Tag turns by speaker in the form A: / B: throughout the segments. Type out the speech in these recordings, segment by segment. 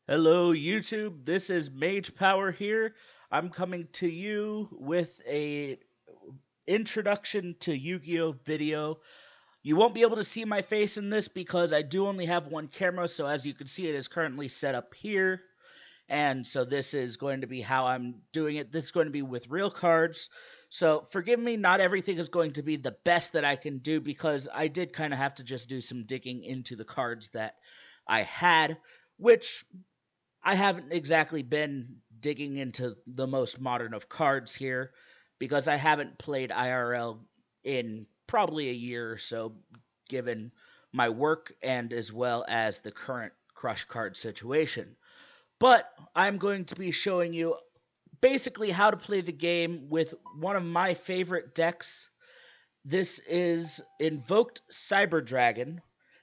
A: Hello YouTube, this is Mage Power here. I'm coming to you with a introduction to Yu-Gi-Oh video. You won't be able to see my face in this because I do only have one camera, so as you can see it is currently set up here. And so this is going to be how I'm doing it. This is going to be with real cards. So forgive me, not everything is going to be the best that I can do because I did kind of have to just do some digging into the cards that I had, which I haven't exactly been digging into the most modern of cards here because I haven't played IRL in probably a year or so, given my work and as well as the current crush card situation. But I'm going to be showing you basically how to play the game with one of my favorite decks. This is Invoked Cyber Dragon,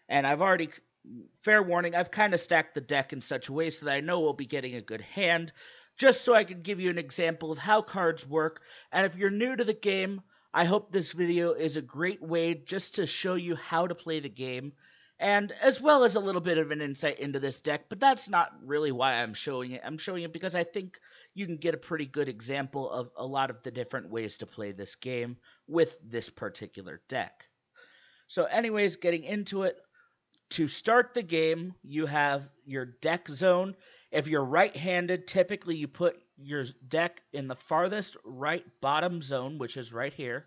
A: and I've already, fair warning, I've kind of stacked the deck in such a way so that I know we'll be getting a good hand, just so I can give you an example of how cards work. And if you're new to the game, I hope this video is a great way just to show you how to play the game, and as well as a little bit of an insight into this deck, but that's not really why I'm showing it. I'm showing it because I think you can get a pretty good example of a lot of the different ways to play this game with this particular deck. So anyways, getting into it, to start the game, you have your deck zone. If you're right-handed, typically you put your deck in the farthest right bottom zone, which is right here.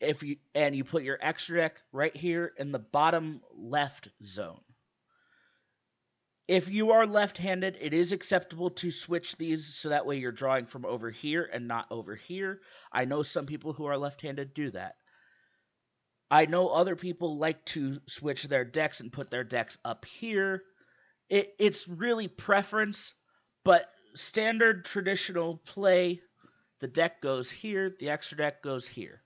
A: You put your extra deck right here in the bottom left zone. If you are left-handed, it is acceptable to switch these so that way you're drawing from over here and not over here. I know some people who are left-handed do that. I know other people like to switch their decks and put their decks up here. It's really preference, but standard traditional play, the deck goes here, the extra deck goes here.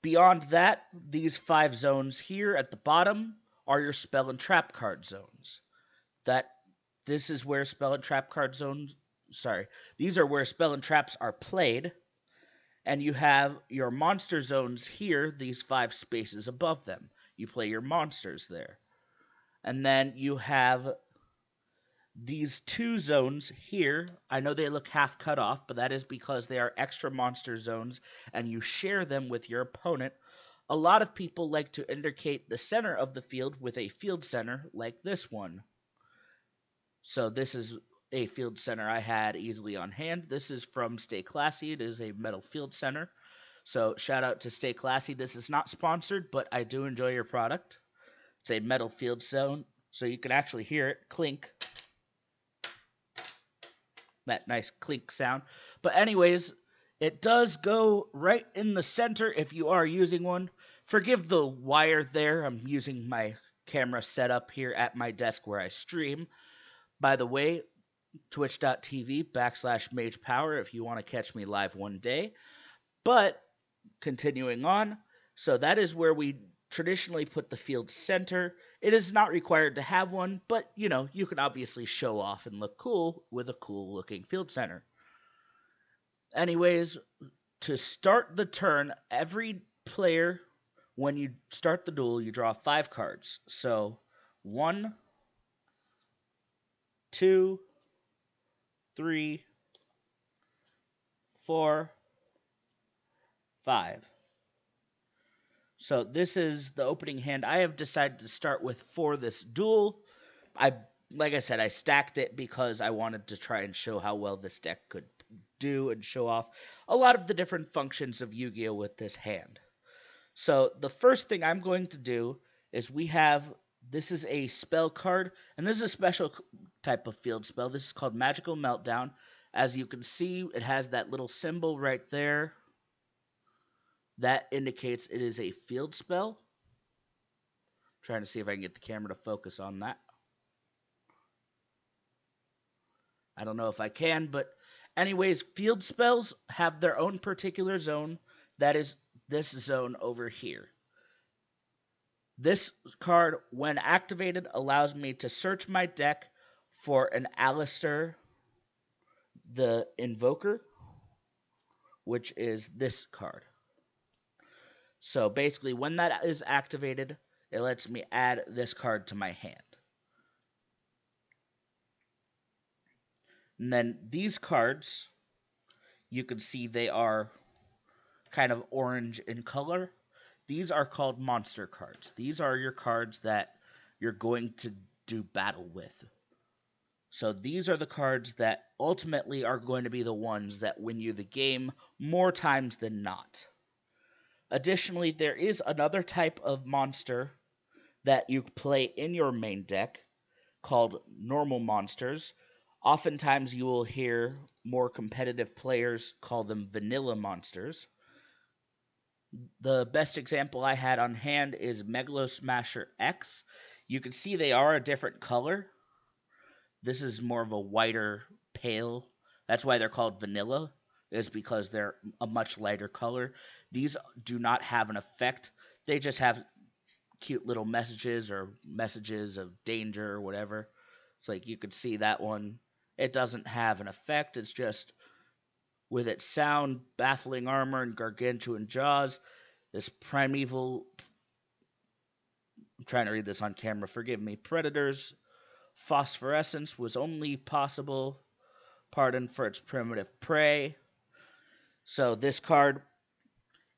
A: Beyond that, these 5 zones here at the bottom are your spell and trap card zones. That this is where spell and trap card zones, sorry, these are where spell and traps are played, and you have your monster zones here, these 5 spaces above them. You play your monsters there. And then you have these 2 zones here. I know they look half cut off, but that is because they are extra monster zones and you share them with your opponent. A lot of people like to indicate the center of the field with a field center like this one. So this is a field center I had easily on hand. This is from Stay Classy. It is a metal field center. So shout out to Stay Classy. This is not sponsored, but I do enjoy your product. It's a metal field zone, so you can actually hear it clink. That nice clink sound. But anyways, it does go right in the center if you are using one. Forgive the wire there. I'm using my camera set up here at my desk where I stream. By the way, twitch.tv/magepower if you want to catch me live one day. But continuing on, so that is where we traditionally put the field center. It is not required to have one, but you can obviously show off and look cool with a cool looking field center. Anyways, to start the turn, every player, when you start the duel, you draw 5 cards. So 1, 2, 3, 4, 5. So this is the opening hand I have decided to start with for this duel. Like I said, I stacked it because I wanted to try and show how well this deck could do and show off a lot of the different functions of Yu-Gi-Oh with this hand. So the first thing I'm going to do is this is a spell card, and this is a special type of field spell. This is called Magical Meltdown. As you can see, it has that little symbol right there. That indicates it is a field spell. I'm trying to see if I can get the camera to focus on that. I don't know if I can, but anyways, field spells have their own particular zone. That is this zone over here. This card, when activated, allows me to search my deck for an Alistair the Invoker, which is this card. So basically, when that is activated, it lets me add this card to my hand. And then these cards, you can see they are kind of orange in color. These are called monster cards. These are your cards that you're going to do battle with. So these are the cards that ultimately are going to be the ones that win you the game more times than not. Additionally, there is another type of monster that you play in your main deck called normal monsters. Oftentimes, you will hear more competitive players call them vanilla monsters. The best example I had on hand is Megalo Smasher X. You can see they are a different color. This is more of a whiter, pale. That's why they're called vanilla, is because they're a much lighter color. These do not have an effect. They just have cute little messages or messages of danger or whatever. It's like you could see that one. It doesn't have an effect. It's just with its sound, baffling armor, and gargantuan jaws, this primeval. I'm trying to read this on camera. Forgive me. Predator's phosphorescence was only possible. Pardon for its primitive prey. So this card,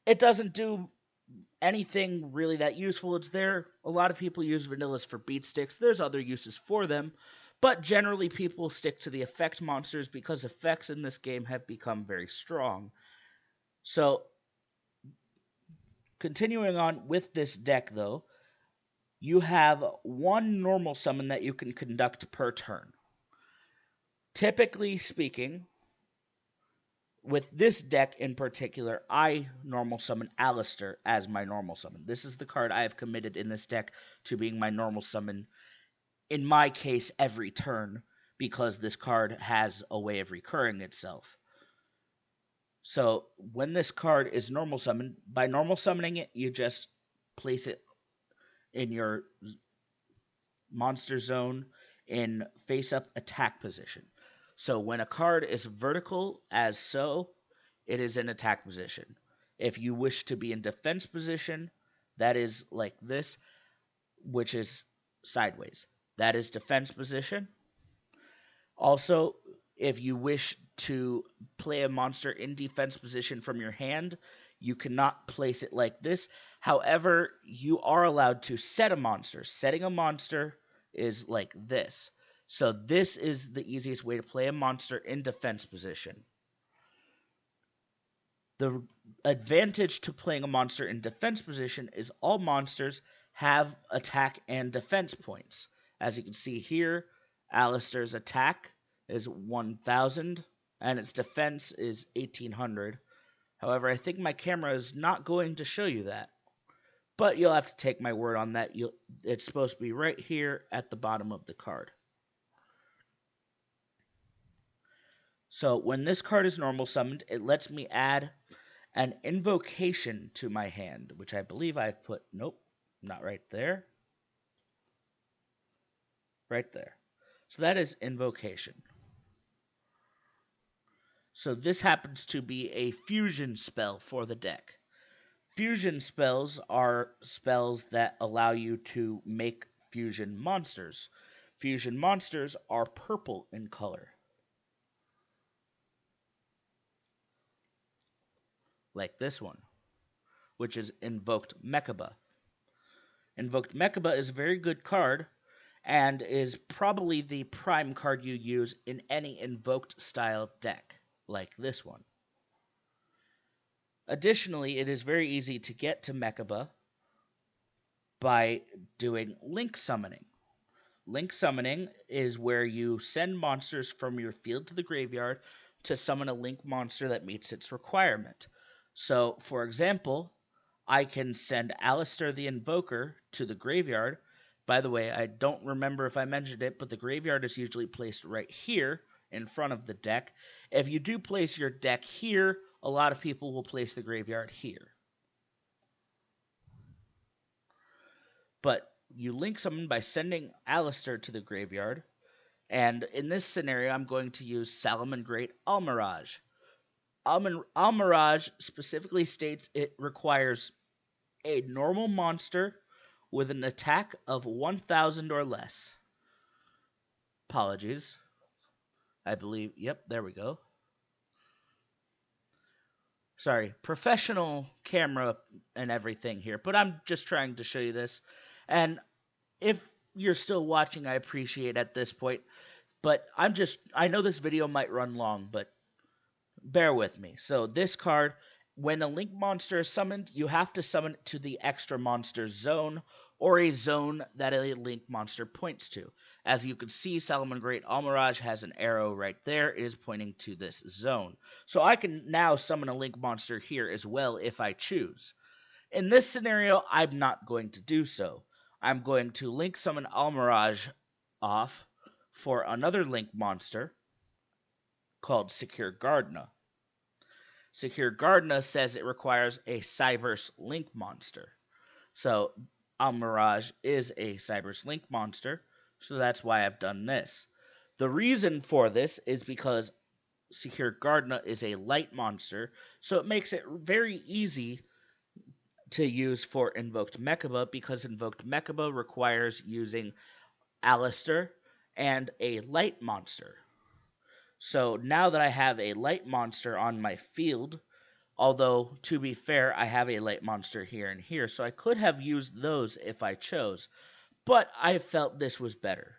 A: it doesn't do anything really that useful. It's there. A lot of people use vanillas for beat sticks. There's other uses for them, but generally people stick to the effect monsters because effects in this game have become very strong. So continuing on with this deck though, you have one normal summon that you can conduct per turn. Typically speaking, with this deck in particular, I normal summon Alistair as my normal summon. This is the card I have committed in this deck to being my normal summon, in my case, every turn, because this card has a way of recurring itself. So when this card is normal summoned, by normal summoning it, you just place it in your monster zone in face up attack position. So when a card is vertical as so, it is in attack position. If you wish to be in defense position, that is like this, which is sideways. That is defense position. Also, if you wish to play a monster in defense position from your hand, you cannot place it like this. However, you are allowed to set a monster. Setting a monster is like this. So this is the easiest way to play a monster in defense position. The advantage to playing a monster in defense position is all monsters have attack and defense points. As you can see here, Alistair's attack is 1000 and its defense is 1800. However, I think my camera is not going to show you that. But you'll have to take my word on that. It's supposed to be right here at the bottom of the card. So when this card is normal summoned, it lets me add an invocation to my hand, which I believe I've put, nope, not right there. Right there. So that is invocation. So this happens to be a fusion spell for the deck. Fusion spells are spells that allow you to make fusion monsters. Fusion monsters are purple in color. Like this one, which is Invoked Mechaba. Invoked Mechaba is a very good card and is probably the prime card you use in any invoked style deck, like this one. Additionally, it is very easy to get to Mechaba by doing link summoning. Link summoning is where you send monsters from your field to the graveyard to summon a link monster that meets its requirement. So, for example, I can send Alistair the Invoker to the graveyard. By the way, I don't remember if I mentioned it, but the graveyard is usually placed right here in front of the deck. If you do place your deck here, a lot of people will place the graveyard here. But you link summon by sending Alistair to the graveyard. And in this scenario, I'm going to use Salamangreat Almirage. Almirage specifically states it requires a normal monster with an attack of 1000 or less. Apologies. I believe. Yep, there we go. Sorry, professional camera and everything here, but I'm just trying to show you this. And if you're still watching, I appreciate at this point. But I know this video might run long, but bear with me. So this card, when a Link monster is summoned, you have to summon it to the extra monster zone or a zone that a Link monster points to. As you can see, Solomon Great Almirage has an arrow right there. It is pointing to this zone. So I can now summon a Link monster here as well if I choose. In this scenario, I'm not going to do so. I'm going to Link summon Almirage off for another Link monster called Secure Gardna. Secure Gardna says it requires a Cyberse Link monster. So Almirage is a Cyberse Link monster, so that's why I've done this. The reason for this is because Secure Gardna is a light monster, so it makes it very easy to use for Invoked Mechaba because Invoked Mechaba requires using Alistair and a light monster. So now that I have a light monster on my field, although, to be fair, I have a light monster here and here, so I could have used those if I chose. But I felt this was better.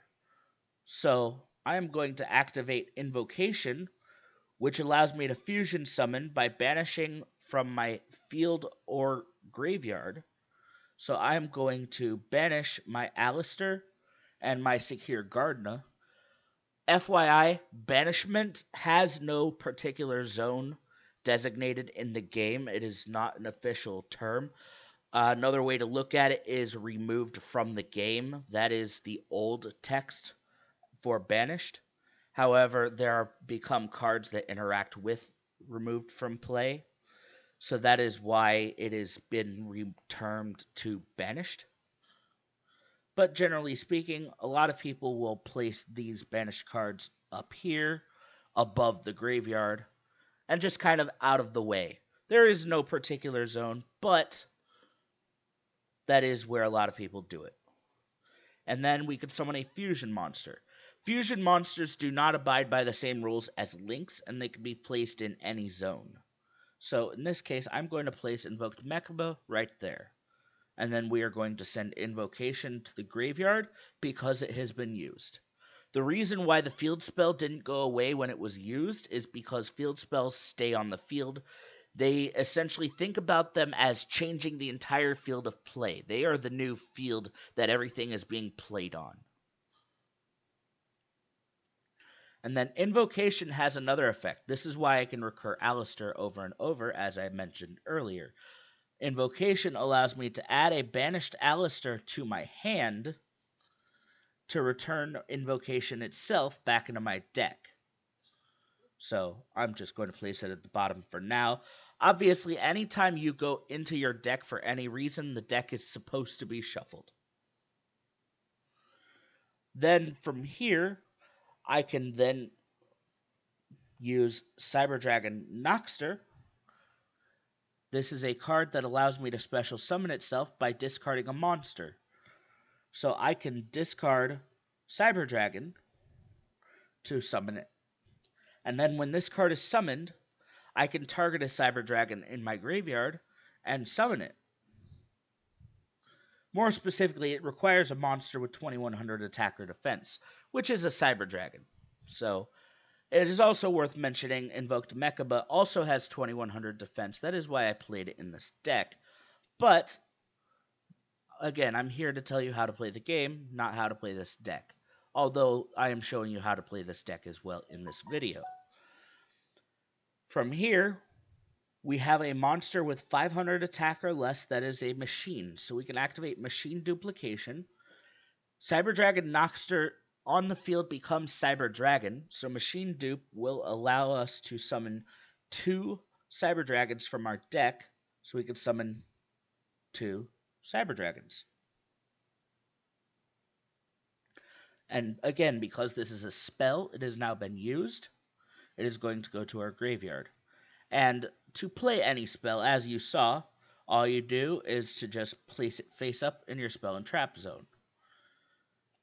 A: So I am going to activate Invocation, which allows me to fusion summon by banishing from my field or graveyard. So I am going to banish my Alistair and my Secure Gardna. FYI, banishment has no particular zone designated in the game. It is not an official term. Another way to look at it is removed from the game. That is the old text for banished. However, there are become cards that interact with removed from play. So that is why it has been termed to banished. But generally speaking, a lot of people will place these banished cards up here, above the graveyard, and just kind of out of the way. There is no particular zone, but that is where a lot of people do it. And then we could summon a fusion monster. Fusion monsters do not abide by the same rules as links, and they can be placed in any zone. So in this case, I'm going to place Invoked Mechaba right there. And then we are going to send Invocation to the graveyard because it has been used. The reason why the field spell didn't go away when it was used is because field spells stay on the field. They essentially think about them as changing the entire field of play. They are the new field that everything is being played on. And then Invocation has another effect. This is why I can recur Alistair over and over, as I mentioned earlier. Invocation allows me to add a banished Alistair to my hand to return Invocation itself back into my deck. So I'm just going to place it at the bottom for now. Obviously, anytime you go into your deck for any reason, the deck is supposed to be shuffled. Then from here, I can then use Cyber Dragon Noxter. This is a card that allows me to special summon itself by discarding a monster. So I can discard Cyber Dragon to summon it. And then when this card is summoned, I can target a Cyber Dragon in my graveyard and summon it. More specifically, it requires a monster with 2100 attack or defense, which is a Cyber Dragon. So it is also worth mentioning Invoked Mechaba also has 2100 defense. That is why I played it in this deck. But again, I'm here to tell you how to play the game, not how to play this deck. Although I am showing you how to play this deck as well in this video. From here, we have a monster with 500 attack or less that is a machine. So we can activate Machine Duplication. Cyber Dragon Noxter on the field becomes Cyber Dragon. So Machine Dupe will allow us to summon 2 Cyber Dragons from our deck. So we can summon 2 Cyber Dragons. And again, because this is a spell, it has now been used. It is going to go to our graveyard. And to play any spell, as you saw, all you do is to just place it face up in your spell and trap zone.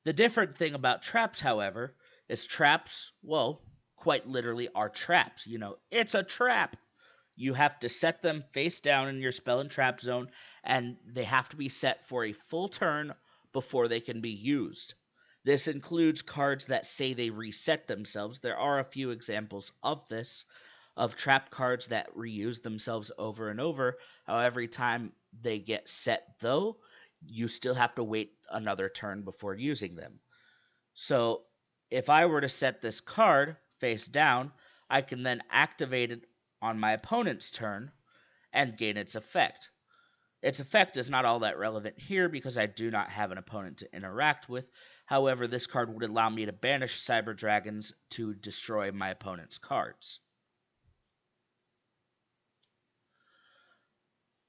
A: The different thing about traps, however, is traps, well, quite literally are traps. It's a trap. You have to set them face down in your spell and trap zone, and they have to be set for a full turn before they can be used. This includes cards that say they reset themselves. There are a few examples of this, of trap cards that reuse themselves over and over. However, every time they get set, though, you still have to wait another turn before using them. So if I were to set this card face down, I can then activate it on my opponent's turn and gain its effect. Its effect is not all that relevant here because I do not have an opponent to interact with. However, this card would allow me to banish Cyber Dragons to destroy my opponent's cards.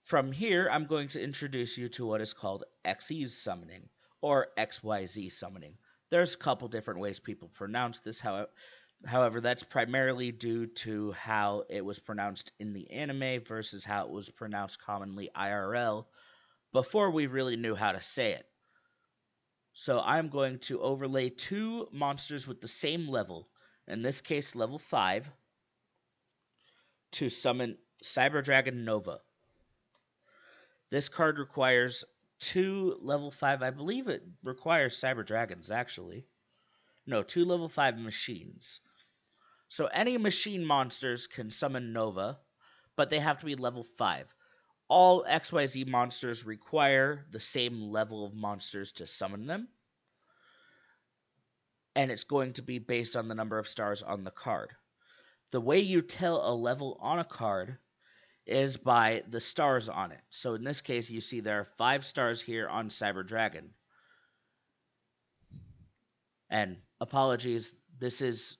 A: From here, I'm going to introduce you to what is called XYZ summoning, or XYZ summoning. There's a couple different ways people pronounce this, however, that's primarily due to how it was pronounced in the anime versus how it was pronounced commonly IRL before we really knew how to say it. So I'm going to overlay two monsters with the same level, in this case level 5, to summon Cyber Dragon Nova. This card requires 2 level 5, I believe it requires Cyber Dragons actually. No, 2 level 5 machines. So any machine monsters can summon Nova, but they have to be level 5. All XYZ monsters require the same level of monsters to summon them, and it's going to be based on the number of stars on the card. The way you tell a level on a card is by the stars on it. So in this case, you see there are 5 stars here on Cyber Dragon. And apologies, this is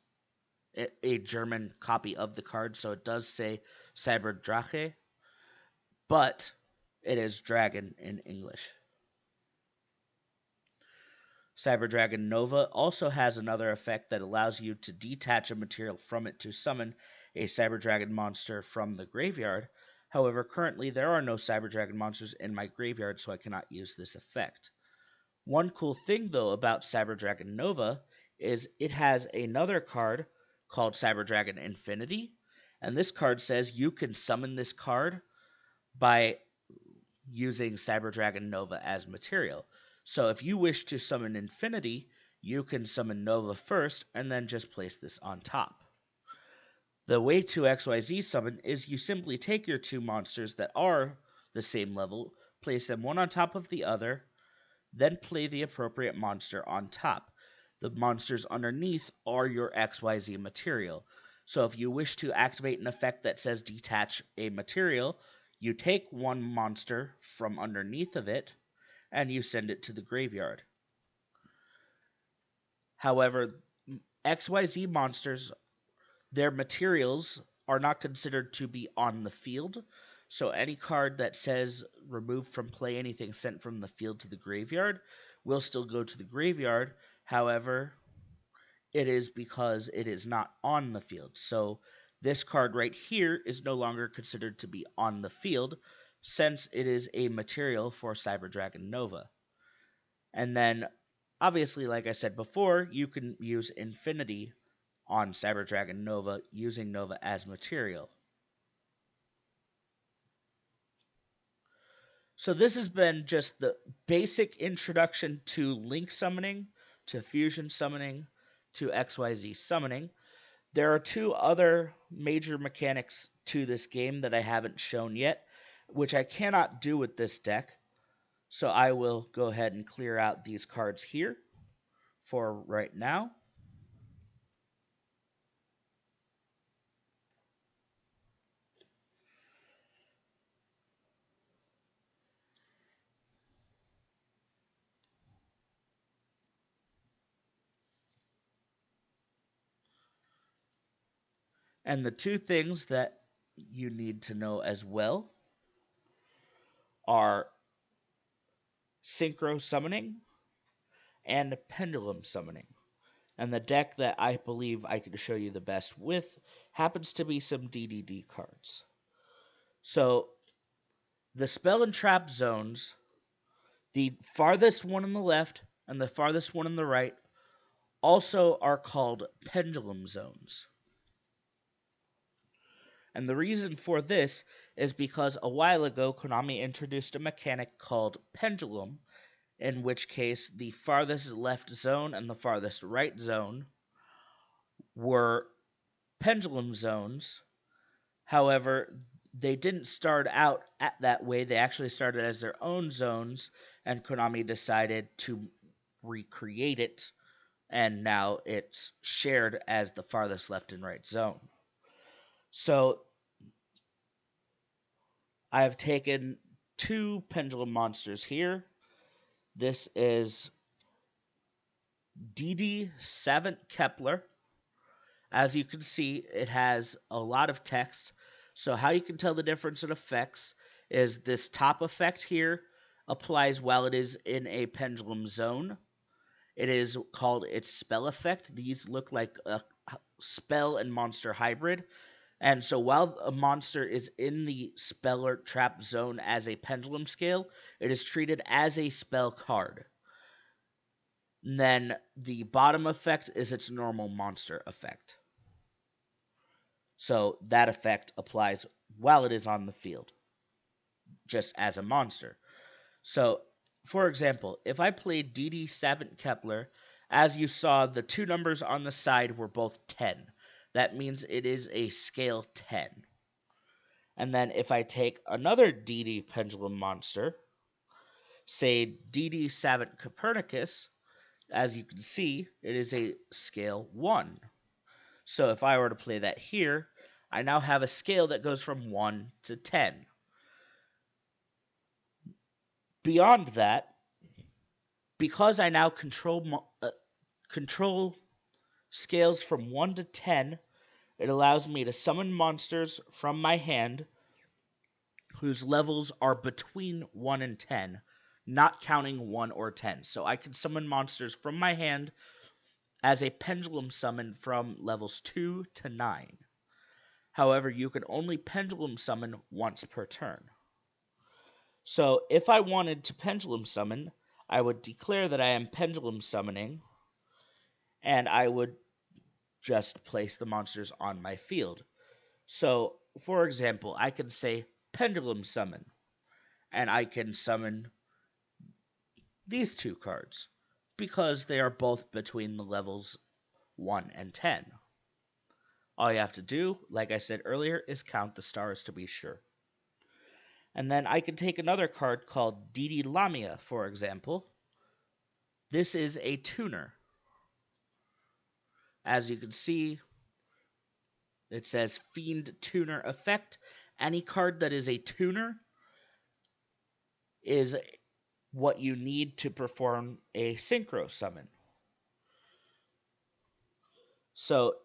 A: a German copy of the card, so it does say Cyber Drache, but it is dragon in English. Cyber Dragon Nova also has another effect that allows you to detach a material from it to summon a Cyber Dragon monster from the graveyard. However, currently there are no Cyber Dragon monsters in my graveyard, so I cannot use this effect. One cool thing, though, about Cyber Dragon Nova is it has another card called Cyber Dragon Infinity, and this card says you can summon this card by using Cyber Dragon Nova as material. So if you wish to summon Infinity, you can summon Nova first and then just place this on top. The way to XYZ summon is you simply take your two monsters that are the same level, place them one on top of the other, then play the appropriate monster on top. The monsters underneath are your XYZ material. So if you wish to activate an effect that says detach a material, you take one monster from underneath of it, and you send it to the graveyard. However, XYZ monsters, their materials are not considered to be on the field, so any card that says remove from play anything sent from the field to the graveyard will still go to the graveyard. However, it is because it is not on the field. So this card right here is no longer considered to be on the field since it is a material for Cyber Dragon Nova. And then, obviously, like I said before, you can use Infinity on Cyber Dragon Nova using Nova as material. So this has been just the basic introduction to Link summoning, to Fusion summoning, to XYZ summoning. There are two other major mechanics to this game that I haven't shown yet, which I cannot do with this deck. So I will go ahead and clear out these cards here for right now. And the two things that you need to know as well are Synchro Summoning and Pendulum Summoning. And the deck that I believe I can show you the best with happens to be some DDD cards. So, the Spell and Trap zones, the farthest one on the left and the farthest one on the right, also are called Pendulum Zones. And the reason for this is because a while ago Konami introduced a mechanic called pendulum, in which case the farthest left zone and the farthest right zone were pendulum zones. However, they didn't start out at that way. They actually started as their own zones, and Konami decided to recreate it, and now it's shared as the farthest left and right zone. So I've taken two pendulum monsters here. This is DD7 Kepler. As you can see, it has a lot of text. So how you can tell the difference in effects is this top effect here applies while it is in a pendulum zone. It is called its spell effect. These look like a spell and monster hybrid. And so while a monster is in the spell or trap zone as a pendulum scale, it is treated as a spell card. And then the bottom effect is its normal monster effect. So that effect applies while it is on the field, just as a monster. So, for example, if I played DD7 Kepler, as you saw, the two numbers on the side were both 10. That means it is a scale 10. And then if I take another DD pendulum monster, say DD7 Copernicus, as you can see, it is a scale 1. So if I were to play that here, I now have a scale that goes from 1 to 10. Beyond that, because I now control scales from 1 to 10, it allows me to summon monsters from my hand whose levels are between 1 and 10, not counting 1 or 10. So I can summon monsters from my hand as a pendulum summon from levels 2 to 9. However, you can only pendulum summon once per turn. So if I wanted to pendulum summon, I would declare that I am pendulum summoning, and I would just place the monsters on my field. So, for example, I can say pendulum summon, and I can summon these two cards, because they are both between the levels 1 and 10. All you have to do, like I said earlier, is count the stars to be sure. And then I can take another card called Didi Lamia, for example. This is a tuner. As you can see, it says Fiend Tuner Effect. Any card that is a tuner is what you need to perform a synchro summon. So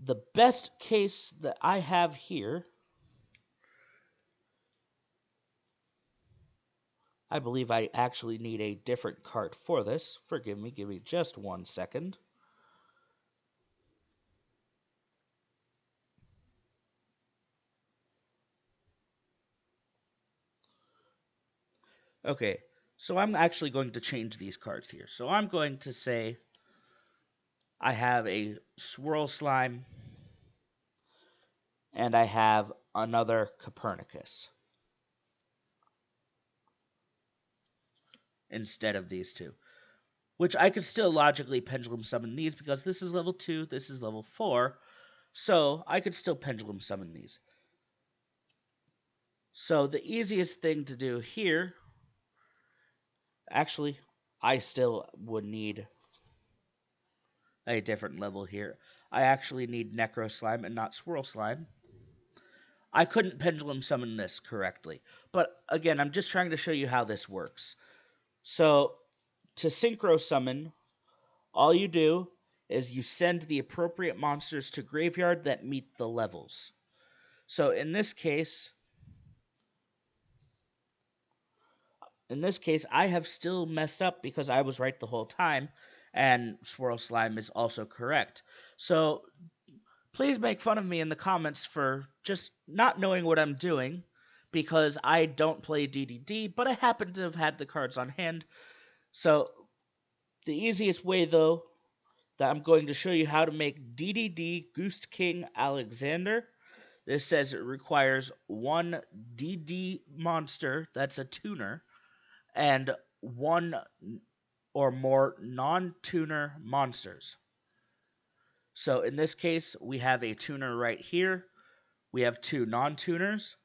A: the best case that I have here, I believe I actually need a different card for this. Forgive me, give me just 1 second. Okay, so I'm actually going to change these cards here. So I'm going to say I have a Swirl Slime and I have another Copernicus instead of these two. Which I could still logically pendulum summon these because this is level 2, this is level 4. So I could still pendulum summon these. So the easiest thing to do here, actually, I still would need a different level here. I actually need Necro Slime and not Swirl Slime. I couldn't pendulum summon this correctly. But again, I'm just trying to show you how this works. So to synchro summon, all you do is you send the appropriate monsters to graveyard that meet the levels. So in this case, I have still messed up because I was right the whole time, and Swirl Slime is also correct. So please make fun of me in the comments for just not knowing what I'm doing, because I don't play DDD, but I happen to have had the cards on hand. So the easiest way, though, that I'm going to show you how to make DDD Goose King Alexander. This says it requires one DD monster, that's a tuner, and one or more non-tuner monsters. So in this case, we have a tuner right here. We have two non-tuners.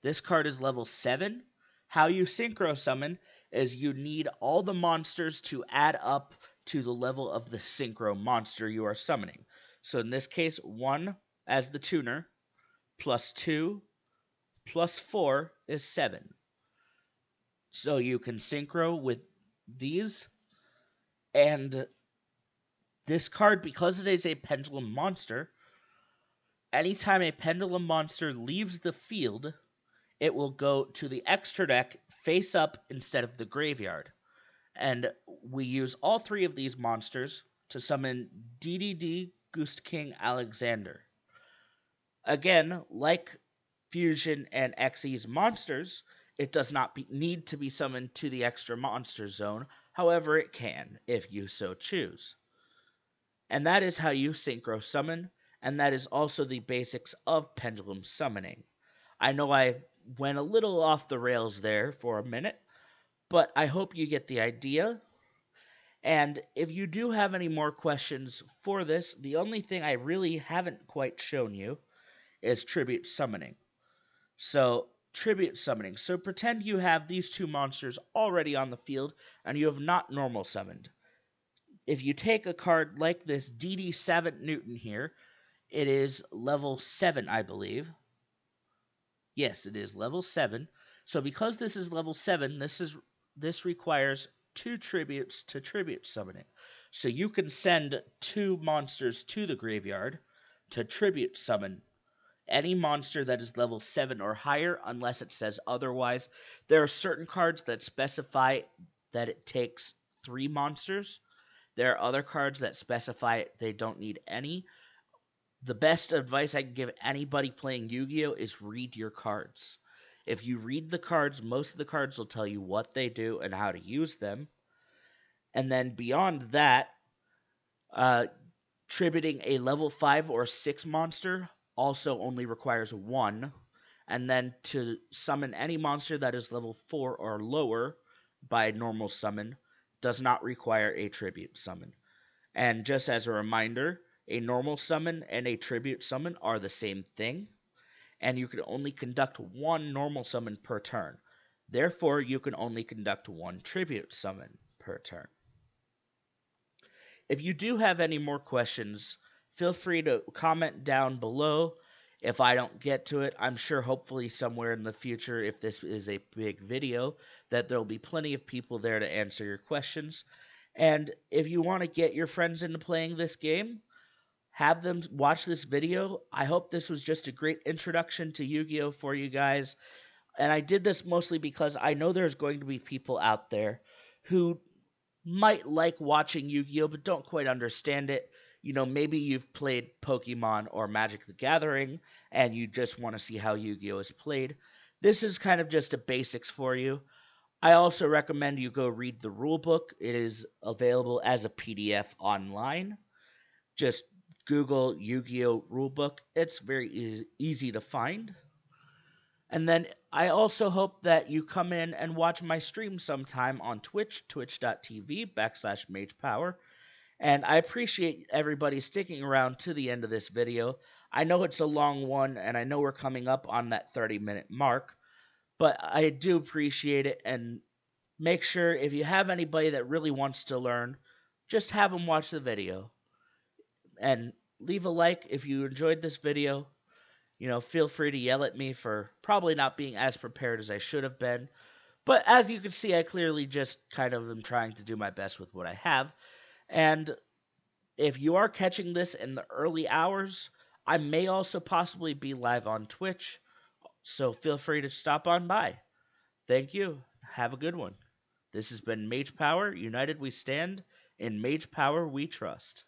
A: This card is level 7. How you synchro summon is you need all the monsters to add up to the level of the synchro monster you are summoning. So in this case, 1 as the tuner, plus 2, plus 4 is 7. So you can synchro with these, and this card, because it is a pendulum monster, anytime a pendulum monster leaves the field, it will go to the extra deck face up instead of the graveyard. And we use all three of these monsters to summon DDD Goose King Alexander. Again, like Fusion and Xyz monsters, it does not need to be summoned to the extra monster zone. However, it can, if you so choose. And that is how you synchro summon, and that is also the basics of pendulum summoning. I know I went a little off the rails there for a minute, but I hope you get the idea. And if you do have any more questions for this, the only thing I really haven't quite shown you is tribute summoning. So, tribute summoning. So, pretend you have these two monsters already on the field and you have not normal summoned. If you take a card like this DD Savant Newton here, it is level 7, I believe. Yes, it is level 7. So because this is level 7, this requires 2 tributes to tribute summoning. So you can send 2 monsters to the graveyard to tribute summon any monster that is level 7 or higher, unless it says otherwise. There are certain cards that specify that it takes 3 monsters. There are other cards that specify they don't need any. The best advice I can give anybody playing Yu-Gi-Oh! Is read your cards. If you read the cards, most of the cards will tell you what they do and how to use them. And then beyond that, uh, tributing a level 5 or 6 monster also only requires 1. And then to summon any monster that is level 4 or lower by normal summon does not require a tribute summon. And just as a reminder, a normal summon and a tribute summon are the same thing, and you can only conduct one normal summon per turn. Therefore, you can only conduct one tribute summon per turn. If you do have any more questions, feel free to comment down below. If I don't get to it, I'm sure hopefully somewhere in the future, if this is a big video, that there will be plenty of people there to answer your questions. And if you want to get your friends into playing this game, have them watch this video. I hope this was just a great introduction to Yu-Gi-Oh! For you guys. And I did this mostly because I know there's going to be people out there who might like watching Yu-Gi-Oh! But don't quite understand it. You know, maybe you've played Pokemon or Magic the Gathering and you just want to see how Yu-Gi-Oh! Is played. This is kind of just a basics for you. I also recommend you go read the rulebook. It is available as a PDF online. Just Google Yu-Gi-Oh! Rulebook. It's very easy to find. And then I also hope that you come in and watch my stream sometime on Twitch, twitch.tv/magepower. And I appreciate everybody sticking around to the end of this video. I know it's a long one, and I know we're coming up on that 30-minute mark, but I do appreciate it, and make sure if you have anybody that really wants to learn, just have them watch the video. And leave a like if you enjoyed this video. You know, feel free to yell at me for probably not being as prepared as I should have been. But as you can see, I clearly just kind of am trying to do my best with what I have. And if you are catching this in the early hours, I may also possibly be live on Twitch. So feel free to stop on by. Thank you. Have a good one. This has been Mage Power. United we stand. In Mage Power we trust.